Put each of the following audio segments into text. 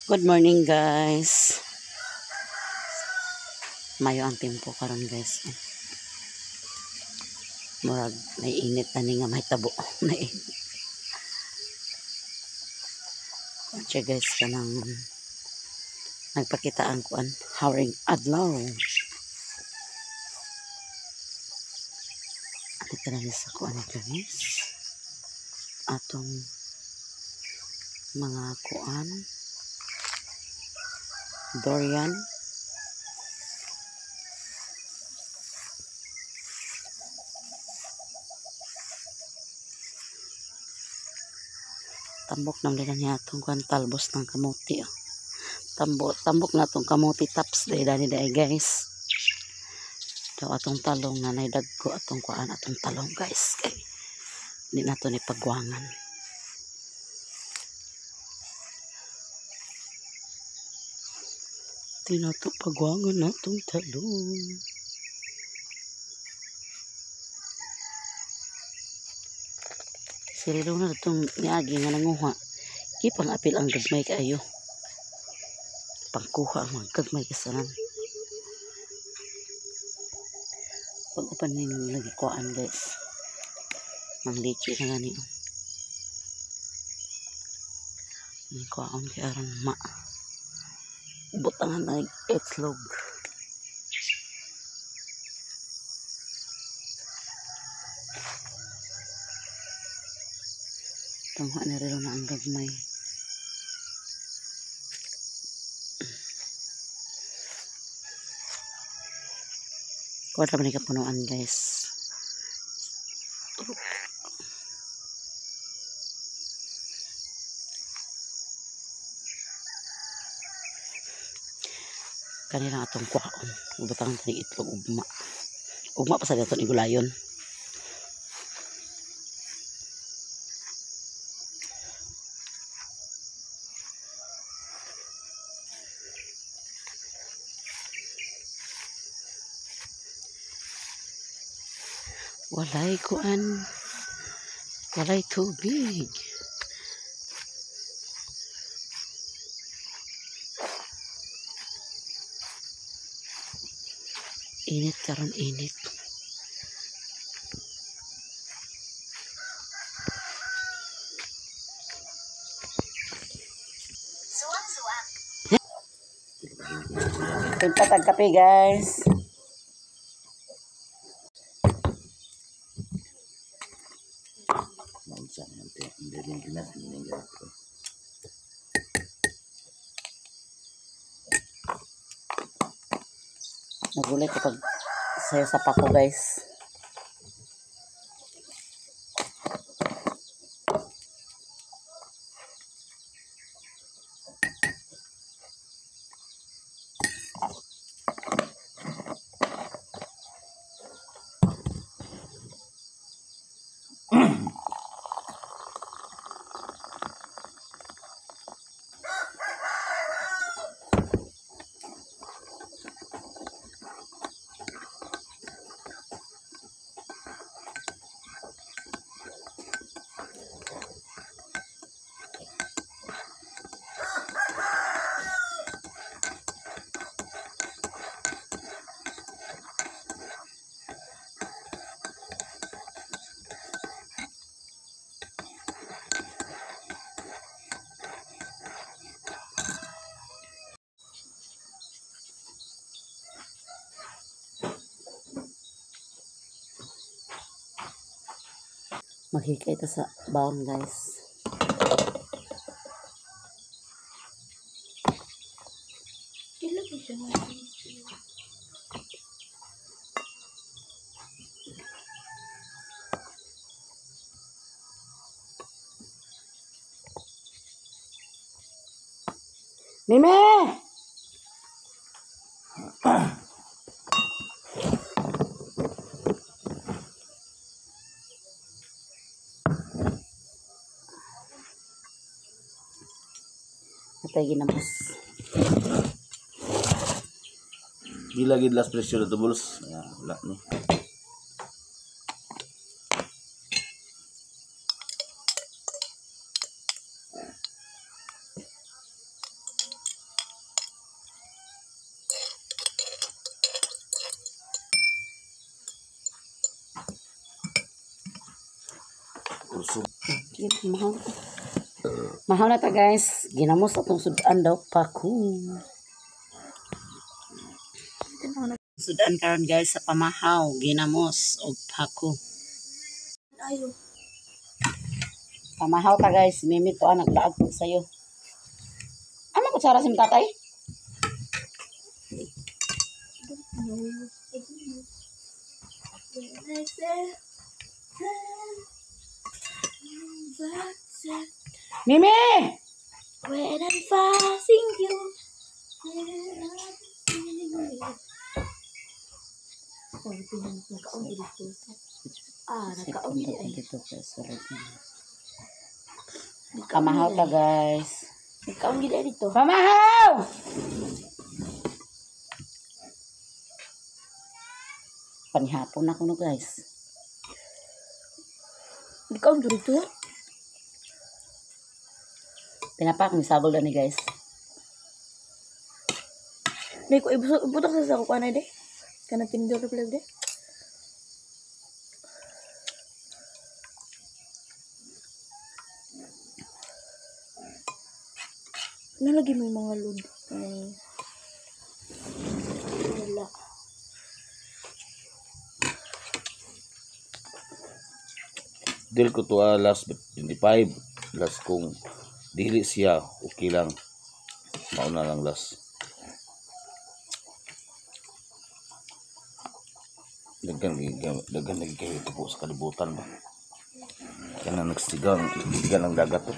Good morning guys. Mayo ang tempo karon guys. Murag naiinit na ni nga mahitabo. Naiinit. Siya guys kanang nagpakita ang kuan hawring adlaw. Ano ka na sa kuan guys? Atong mga kuan durian. Tambok nang nila niya itong kuan talbos ng kamuti. Oh. Tambok na itong kamuti tops dahil dani dahil guys. Ito atong talong na naidagko atong kuan atong talong guys. Kay hindi na ito ni pagwangan. Hindi na ito pagwangan na itong talong. Sirilo na itong niagi nga nanguha. Kipang apil ang gagmay kayo. Pangkuha ang mga gagmay kasanan. Pag-upan nyo lagi kuhaan guys. Mang lichi na gani. Ang kuhaan kaya aron ma. Butangan na itlog. Tangha na rin na ang gagmay. Kuha naman ni kapunuan guys. Kanina atong kuhaon. Butangan tani itlog ugma. Ugma pa sa daton igulayon. Walay kuan. Walay tubig. Init karon init. Suwang-suwang. Pagpatag kape guys. Nagulit kapag sayo sa pako guys. Maghikay ito sa baon guys. Mime! Atay ginamos. Gila gid last pressure to bulls. Wala ni. Kusog. Mahal. Mahal na ta guys. Ginamos atong sudan daw paku. Sudan karon guys sa pamahaw, ginamos og paku. Ayo. Pamahaw ta guys, mimi to naglaag ko sayo. Ano ko sara sim tatay? Mimi! When I'm passing you. Nakaon dito. Pamahaw ta guys. Nakaon gid dito. Pamahaw! Panihapon na ko no guys. Nakaon dito. Pinapak ni sabol na ni guys. Dai ko ibutak sa ko kanay de. Kana tindor pala de. Nalagi mo yung mga load. Wala. Dil ko to last 25. Last kung dili siya, okay lang. Mauna lang last. Dagan lagi kayo ito po sa kalibutan ba. Kaya na nagsigang ang dagat to.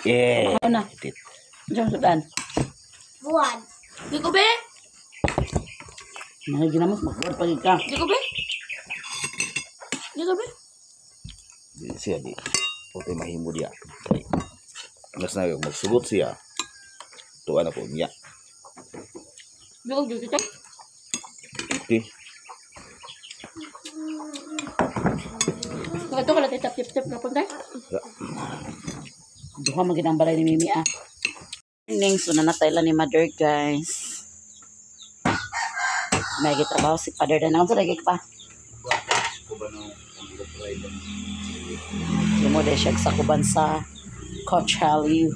Yeah. Ano na? Itit. Diyan sudan. Buwan. Di ko be? Mga ginamos magbuhat pa ka. Di ko be? Di ko be? Di siya di. Puti mahimo dia. Kay mas na magsugot siya. Tuan ako niya. Di ko dito. Okay. Ito ka lang tap-tap na punta. Duha magid ang balay ni Mimi ah. Ning so nanatay lang ni mother guys. May gitrabaho si father na sa lagi pa. Mo de siya sa kuban sa Coach Hallyu.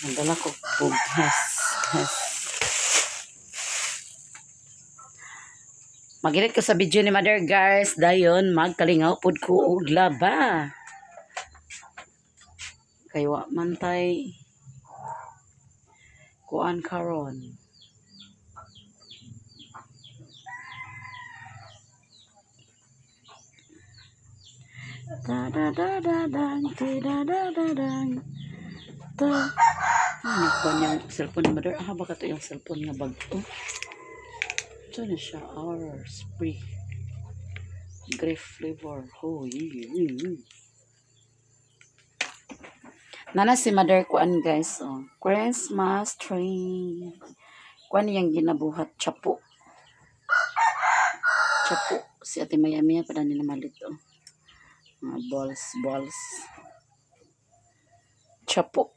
Ang dala ko bugas. Magilit ko sa video ni mother guys. Dayon magkalingaw pud ko og laba. Kay wa man tay kuan karon. Da da da da dang, da da da dang. Ano ko yung cellphone ni mother? Ah, baka to yung cellphone nga bag to. Ito na siya, our spray. Grape flavor. Oh, yeah. Nana si mother kuan guys. Oh. Christmas tree. Kuan yung ginabuhat. Chapo. Chapo. Si ate Mayami pa na nila malito. Mga balls. Chapo.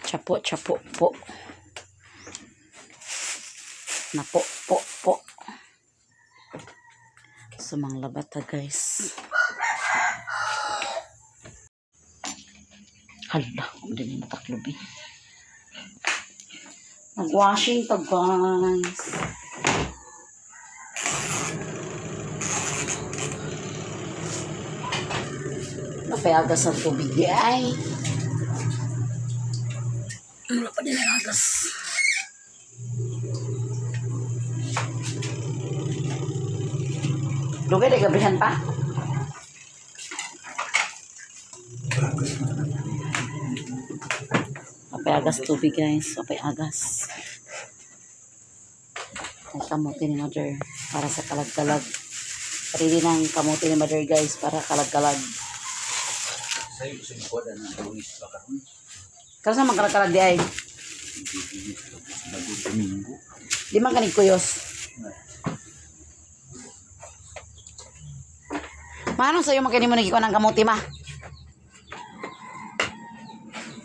Chapo po. Na po. Sumang labata guys. Hala, hindi mo taklubi. Nag-washing to guys. Napayagas ang tubig di ay. Wala pa din nagagas. Lugay na gabrihan pa. Napayagas tubig guys. Napayagas. Ang kamote ni mother para sa kalag-kalag. Sarili ng kamote ni mother guys para kalag-kalag. Sa'yo gusto mo koda ng buwis pa karon. Kasi naman kalag-kalag di ay. Domingo. Di man kanig kuyos. Manong sa'yo magkani mo nagikuha ng kamuti ma?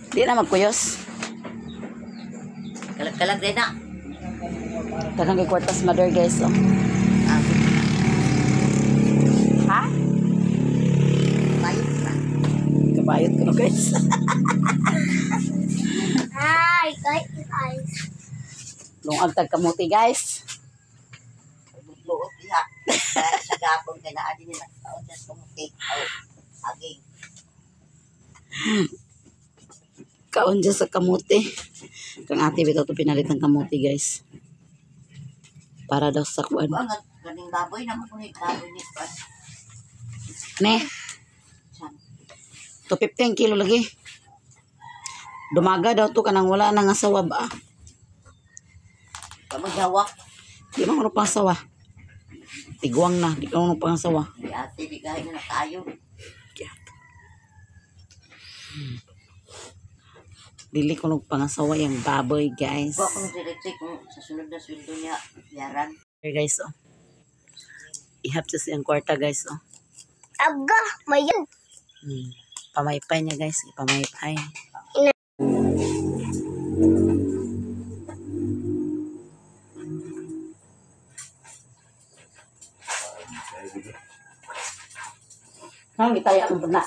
Di na magkuyos. Kalagay na. Kanang kay kwartas mother guys oh. Ha? Bayot na. Kabayot ko no guys. Ay, guys. Lungag tag kamuti guys. Luot diha. Sa gapon kay naa din nila taon sa kumutik. Aging. Kaon dyan sa kamuti. Kang ate bitaw to pinalit ng kamuti guys. Para daw sa kuan. Ang ganing baboy na mo ni baboy ni pa. Ne, to 15 kilo lagi. Dumaga daw to kanang wala nang asawa ba? Kamu jawa. Di man ko pang asawa. Tiguang na, di ko pang asawa. Di ate di kain na kayo. Dili ko pangasawa yung baboy guys. Wa ko direct kung sa sunod na sweldo niya yaran. Here guys oh. I-have to see ang kwarta guys oh. Aga, mayan. Pamaypay niya guys, ipamaypay. Nang gitaya ang puna.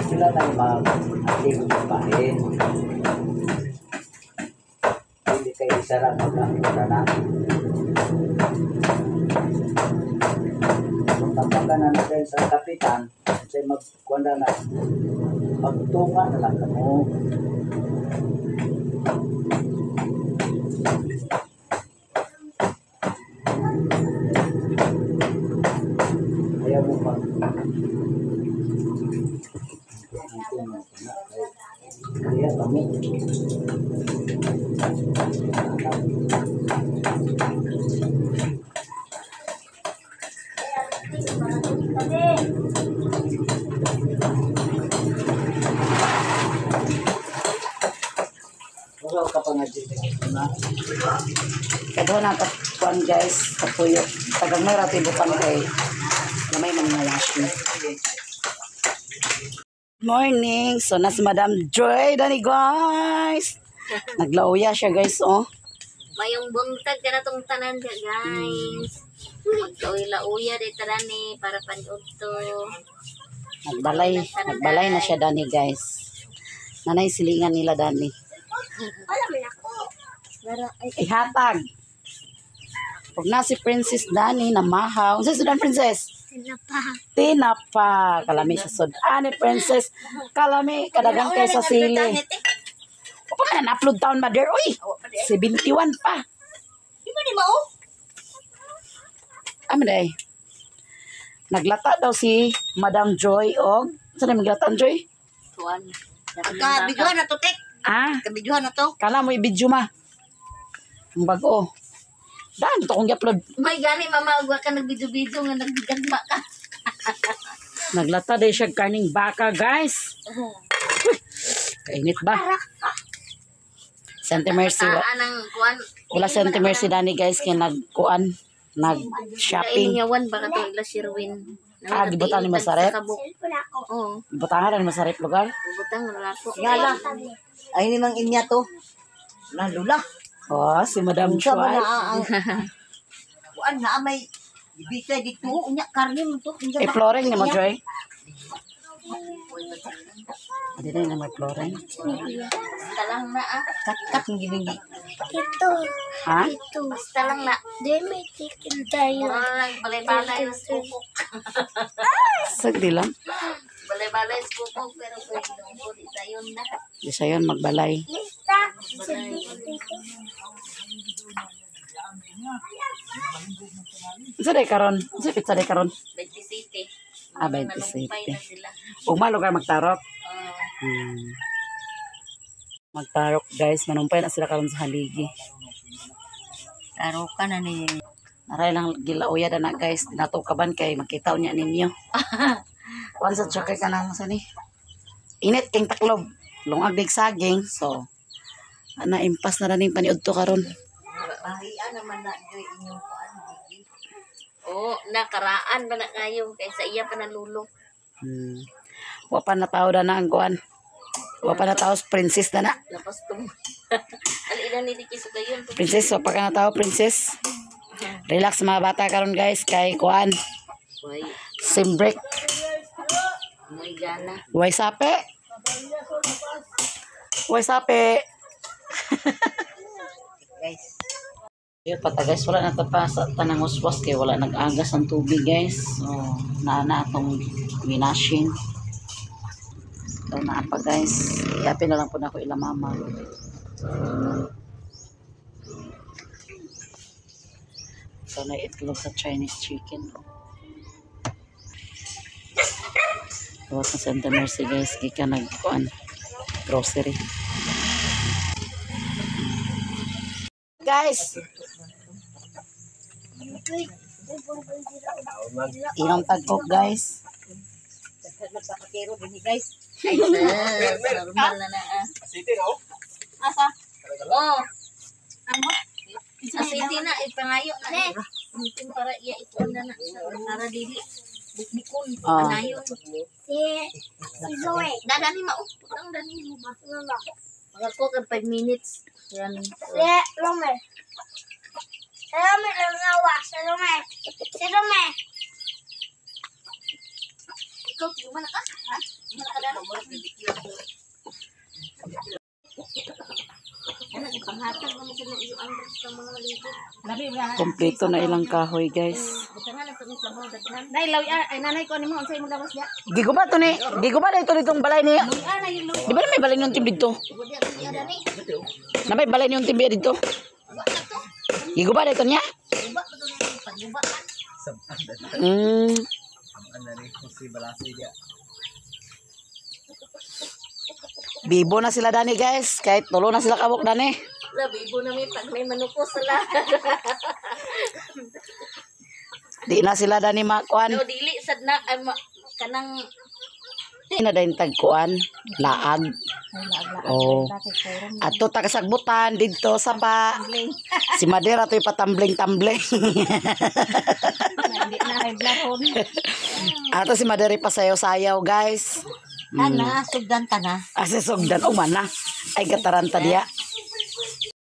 Sila na yung mga aktibo sa bahay. Hindi kayo isarang magkakita na. Kung tapakan na natin sa kapitan, kasi magkwanda na, magtunga na lang kamo. Ayaw mo pa. Kaya kami. Wala ka pa nga dito na. Kado na kapuan guys, kapuyo. Tagang may rati butang kay may mangawash ni. Morning. So na si Madam Joy dani guys. Naglauya siya guys oh. Mayong buntag ka na tong tanan ka guys. Magkauya-uya di tarani para panood to. Nagbalay na siya dani guys. Nanay silingan nila dani. Alam mo na ko. Pero ay Ihatag. Pag na si Princess Dani na mahaw. Ano si Sudan Princess? tinapa. Tinapa. Kalami sa Sudan Princess. Kalami kadagang kay sa sili. O pa na upload taon ba der? Uy! 71 pa. Di ba di mao? Ano day? Naglata daw si Madam Joy og saan na maglata ang Joy? Tuan. Kabidyohan na to, Tek. Ah, Kabidyohan na to. kala mo i-video ma. Ang bago. Daan to kong i-upload. May gani mama ug wa ka nagbidyo-bidyo nga nagbigagma ka. Naglata day siya karning baka guys. Kainit ba? Santa Mercy. Anang kuan. Wala Santa Mercy dani guys kaya nagkuan. Nag-shopping. Kainyawan ba ka to ila Sherwin. Ah, gibutan ni Masarep? Oo. Butangan na masarap lugar. Butang wala ko. Yala. Ay ni mang inya to. Nalula. Oh, si Madam Sa ba Joy. na ang kuan na may ibigay dito unya karne mo to. I-flooring ni mo, Joy. Hindi na yung may flooring. Basta lang na ah. Kat ng gilingi. Ha? Basta lang na. Ay, balay-balay sa sukok. Sagdi lang. Balay-balay sa sukok pero pwede nung po di tayo na. Di sa yun, magbalay. Balay. Sa day karon? Sa pizza day karon? 27. Ah, Nalumpay 27. na sila. Ugma lugar magtarok. Ah, Magtarok guys, manumpay na sila karon sa haligi. Taro ka na ni Naray lang gilauya na guys, natukaban kay makita niya ninyo. Kuan sa tsaka ka na sa ni. Init king taklob, lungag dig saging, so ana impas na raning paniud to karon. bahian naman na joy inyong kuan. Oo, nakaraan ba na kayo kaysa iya pa nalulo. Wa pa na tao na ang kuan. Wa pa na tao princess na na. Lapas tum. Alina ni Dikis kayon. Princess, wa pa ka na tao princess. Relax mga bata karon guys kay kuan. Boy, Simbrick. may gana. Way sape. Way sape. Guys. Yun pata guys, wala na pa sa tanang uswas kay wala nag-agas ang tubig guys. So, naana atong winashing. So, naa pa guys. Iapin na lang po na ako ila mama. So, na itlog sa Chinese chicken. Huwag na Santa Mercy guys. Gika nagkuhan. Grocery. Guys! Inom tagkok guys. Magpapakero din guys. Ay, normal na na. Asa? Oh. Amo? Asiti na, ipangayo na. Mungkin para iya ito na na. Para dili. Bukbukon. Ah. Panayon. Si Zoe. Dadani mo. Putang dani mo ba? Mga ko kan 5 minutes. Yan. Rome. Rome, Rome, Rome. Ikaw, gumana ka? Ha? Gumana ka dano? Ano, ipanghatag mo sa iyo ang ng mga ligid. Labi ba? Kompleto na ilang kahoy guys. Butangan ang pagkaklabaw daghan. Nay law ay nanay ko nimo unsay mo gawas dia? Gigo ba to ni? Gigo ba dito ditong balay niya? Ana yung law. Di ba na may balay niyong tim dito? Budi ang iya dani. Na may balay niyong tim dito? Uba na to. Gigo ba dito niya? Uba pa to ni pagbuba ka. Bibo na sila dani guys. Kahit tulo na sila kabok dani. Labi ibo na may pag may manukos sila. Di na sila dani makuan. No dili sad na ay kanang Di na dahin tagkuan. Laag. Oh. Ato tagasagbutan dito sa pa. Si Madera to'y patambling-tambling. Hindi na ay blaron. Ato si Madera pasayaw-sayaw guys. Kana, sugdan ka na. Asisogdan o mana. Ay kataranta diya.